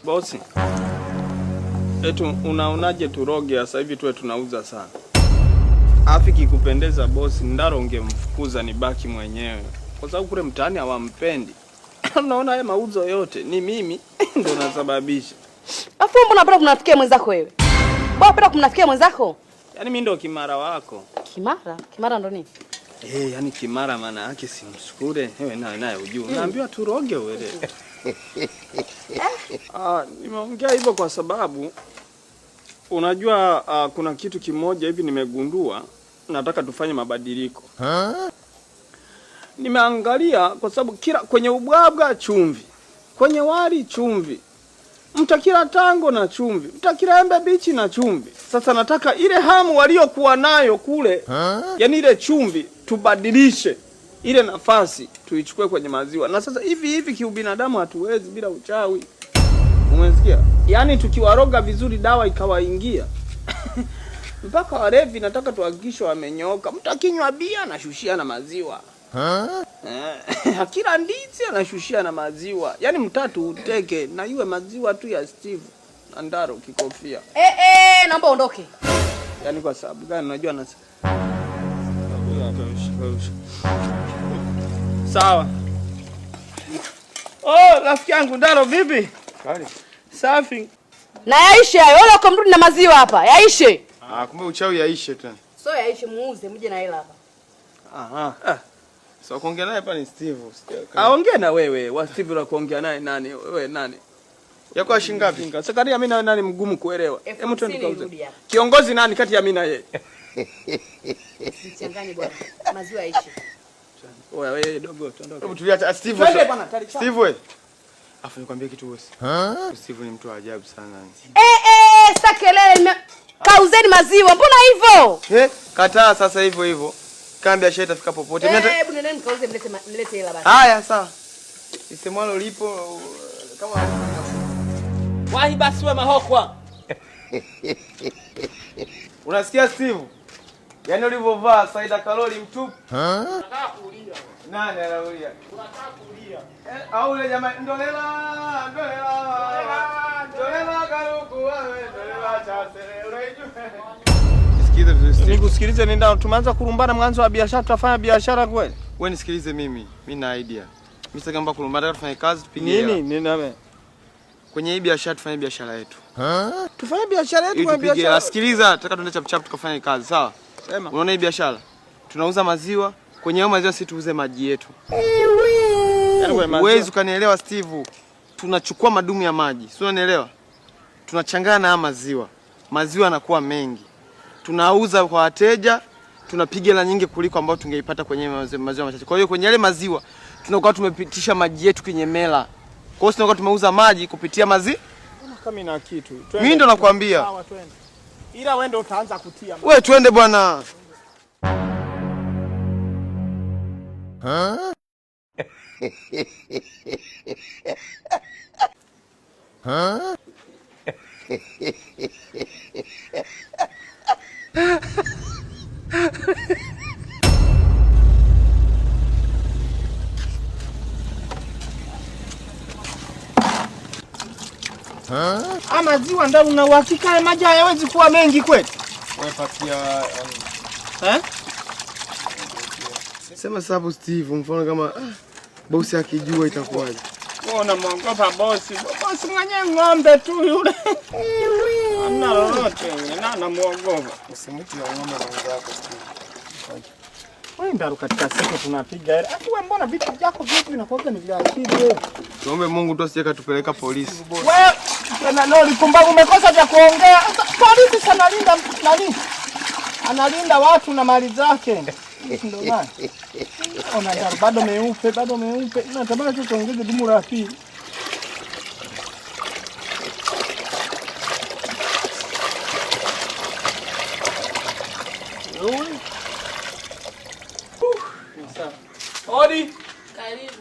Bosi. Etu unaonaje turoge sasa hivi tuwe tunauza sana? Afiki kupendeza bosi, Ndaro ungemfukuza nibaki mwenyewe. Kwa sababu kule mtaani hawampendi. Unaona haya mauzo yote ni mimi ndo nasababisha. Afu mbona unapenda kumnafikia mwenzako wewe? Mbona unapenda kumnafikia mwenzako? Yaani mimi ndo kimara wako. Kimara? Kimara ndo nini? Yaani kimara maana yake si msukure. Wewe naye ujue. Naambiwa turoge wewe. Nimeongea hivyo kwa sababu unajua kuna kitu kimoja hivi nimegundua, nataka tufanye mabadiliko. Nimeangalia kwa sababu kila kwenye ubwabwa chumvi, kwenye wali chumvi, mtakila tango na chumvi, mtakila embe bichi na chumvi. Sasa nataka ile hamu waliokuwa nayo kule, yani ile chumvi tubadilishe, ile nafasi tuichukue kwenye maziwa. Na sasa hivi kiubinadamu hatuwezi bila uchawi. Umesikia? Yaani tukiwaroga vizuri dawa ikawaingia. Mpaka walevi nataka tuhakikishe wamenyoka. Mtu akinywa bia anashushia na maziwa. Akila ndizi anashushia na maziwa. Yaani mtatu uteke na iwe maziwa tu ya Steve na Ndaro kikofia. Naomba ondoke. Yaani kwa sababu gani unajua na sawa. Rafiki yangu Ndaro vipi? Kali. Safi. Na yaishe hayo, wala uko mrudi na maziwa hapa. Yaishe. Kumbe uchawi yaishe tena. So yaishe muuze mje na hela hapa. So kuongea naye hapa ni Steve. Aongea na wewe. Wa Steve la kuongea naye nani? Wewe nani? Yako shilingi ngapi? Sakari ya mimi na nani mgumu kuelewa. Hebu twende tukauze. Kiongozi nani kati ya mimi na yeye? Sichanganye bwana. Maziwa yaishe. Wewe dogo tuondoke. Hebu tulia Steve. Twende bwana, Steve wewe. Afu nikwambie kitu bosi. Steve ni mtu wa ajabu sana. Sasa kelele kauzeni maziwa. Mbona hivyo? Kataa sasa hivyo. Kama biashara itafika popote. Hebu nendeni mkauze mlete hela basi. Haya sawa. Isemwalo lipo kama wahi basi wewe mahokwa. Unasikia Steve? Yaani ulivovaa Saida Kaloli mtupu. Nataka kuulia. Nani anaulia? Unataka kuulia. Au yule jamaa ndolela karuku wewe ndolela chasere unajua. Sikiza vizuri. Nikusikilize nenda tumeanza kurumbana mwanzo wa biashara tutafanya biashara kweli? Wewe nisikilize mimi na idea. Mimi sitaki kwamba kurumbana tufanye kazi tupige hela. Nini nawe? Kwenye hii biashara tufanye biashara yetu. Tufanye biashara yetu kwa biashara. Sikiliza, nataka tuende chap tukafanye kazi, sawa? Sema. Unaona hii biashara? Tunauza maziwa, kwenye hayo maziwa sisi tuuze maji yetu. Wewe ukanielewa Steve? Tunachukua madumu ya maji. Si unanielewa? Tunachanganya na maziwa. Maziwa yanakuwa mengi. Tunauza kwa wateja, tunapiga hela nyingi kuliko ambayo tungeipata kwenye maziwa machache. Kwa hiyo kwenye yale maziwa tunakuwa tumepitisha maji yetu kwenye mela. Kwa hiyo tunakuwa tumeuza maji kupitia kama ina kitu. Mimi ndo nakwambia. Sawa twende. Ila wewe ndo utaanza kutia. Wewe twende bwana. Maziwa ndio una uhakika maji hayawezi kuwa mengi kweli? Wewe patia Sema sababu Steve, mfano kama bosi akijua itakuwaje? Ona mwangopa bosi. Bosi mwenye ng'ombe tu yule. Ana lolote, nana muogopa. Usimwiti ya ng'ombe wenzako Steve. Wewe Ndaro katika siku tunapiga hela. Wewe mbona vitu vyako vipi vinakuwa ni vya akili wewe? Tuombe Mungu tu asije katupeleka polisi. Wewe na lori kumbavu umekosa vya kuongea. Polisi sana linda nani? Analinda watu na mali zake. Ndio nani? Ona Ndaro bado meupe. Natamani tu tuongeze dumu la pili. Odi. Karibu.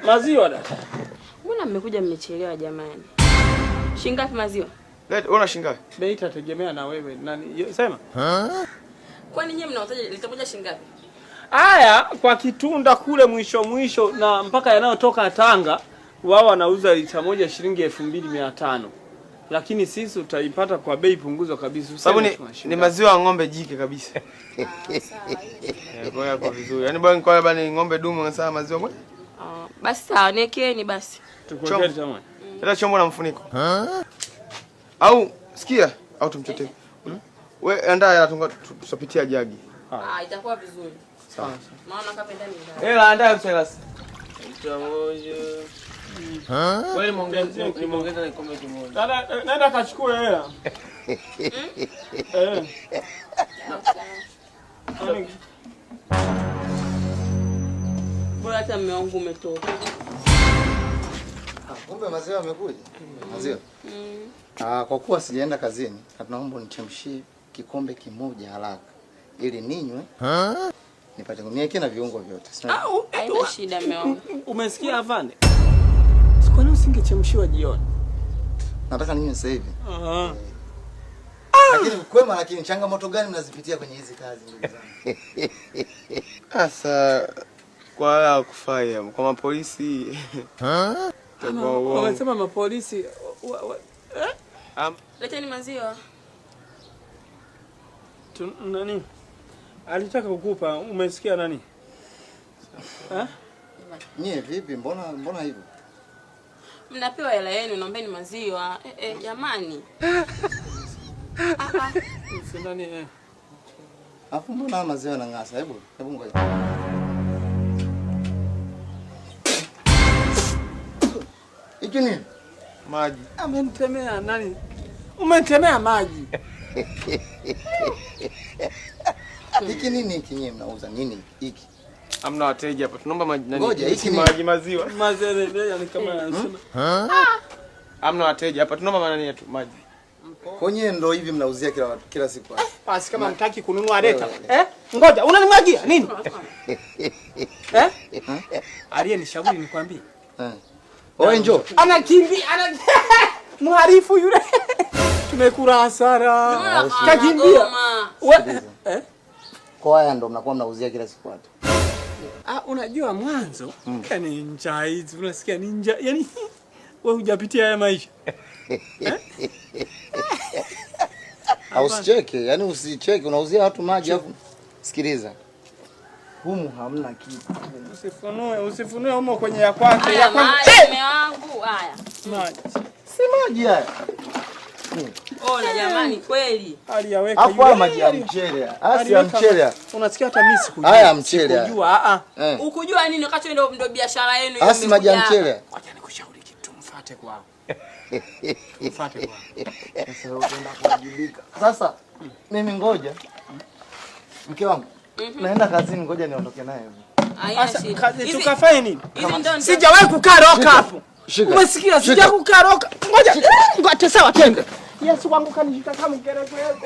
Maziwa dada. Mbona mmekuja mmechelewa jamani? Shingapi maziwa? Una shingapi? Bei itategemea na wewe. Nani? Sema. Kwani nyinyi mnaotaja litamoja shingapi? Haya kwa kitunda kule mwisho na mpaka yanayotoka Tanga wao wanauza lita moja shilingi 2500. Lakini sisi utaipata kwa bei punguzo kabisa. Sababu ni maziwa ya ng'ombe jike kabisa. Sawa. Kwa vizuri. Yaani bwana kwa bwana ng'ombe dume unasema maziwa kwa? Basi sawa, niekeni basi. Tukuwekee tamani. Hata chombo na mfuniko. Au sikia au tumchotee. Wewe andaa tutapitia jagi. Itakuwa vizuri. Sawa. Maana kama ndani. Hela andaa mselasi. Lita moja. Wewe nimeongeza na komedi moja. Nenda kachukue hela. Bora hata mume wangu umetoka. Kumbe maziwa yamekuja. Maziwa. Kwa kuwa sijaenda kazini, naomba unichemshie kikombe kimoja haraka ili ninywe. Nipate kuniwekea na viungo vyote. Haina shida mume wangu. Umesikia afande? Kwa nini usingechemshiwa jioni? Nataka ninywe sasa hivi. Lakini changamoto gani mnazipitia kwenye hizi kazi ndugu zangu? Sasa kwa kufanya kwa mapolisi. Wamesema mapolisi Leteni maziwa. Nani? Alitaka kukupa, umesikia nani? Nyie vipi? Mbona hivyo? Mnapewa hela yenu, naombeni maziwa. Jamani. Sindani Afu mbona maziwa yanang'asa? Hebu ngoja. Hiki nini? Maji. Amenitemea nani? Umenitemea maji. Hiki nini hiki nyinyi mnauza nini hiki? Hamna wateja hapa. Tunaomba maji nani? Ngoja hiki maziwa. Mazele yani kama anasema. Hamna wateja hapa. Tunaomba nani yetu maji. Kwenye ndo hivi mnauzia kila siku hapa. Basi kama mtaki kununua leta. Ngoja, unanimwagia nini? Aliyenishauri nikwambie. Wewe njoo. Anakimbia, mharifu yule. Tumekula hasara. Kakimbia. Kwa haya ndo mnakuwa mnauzia kila siku hapa. Unajua mwanzo yani njaa hizi unasikia ninja yani wewe hujapitia haya maisha. Usicheke, yani usicheke, unauzia watu maji hapo. Sikiliza. Humu hamna kitu. Usifunue humo kwenye ya kwake. Ya kwangu. Mume wangu, haya. Maji. Si maji haya. Na jamani kweli. Aliyaweka yule. Hapo maji ya mchele. Asi ya mchele. Unasikia hata mimi sikujua. Haya mchele. Unajua ukujua nini wakati ndo biashara yenu hiyo. Asi maji ya mchele. Ngoja nikushauri kitu, mfuate kwao. Mfuate kwao. Sasa unaenda kuwajibika. Sasa mimi ngoja. Mke wangu. Naenda kazini, ngoja niondoke naye hivi. Tukafanye nini? Sijawahi kukaa roka hapo. Umesikia? Sijawahi kukaa roka. Ngoja sawa twende. Yesu wangu kanishika kama mkereko yako.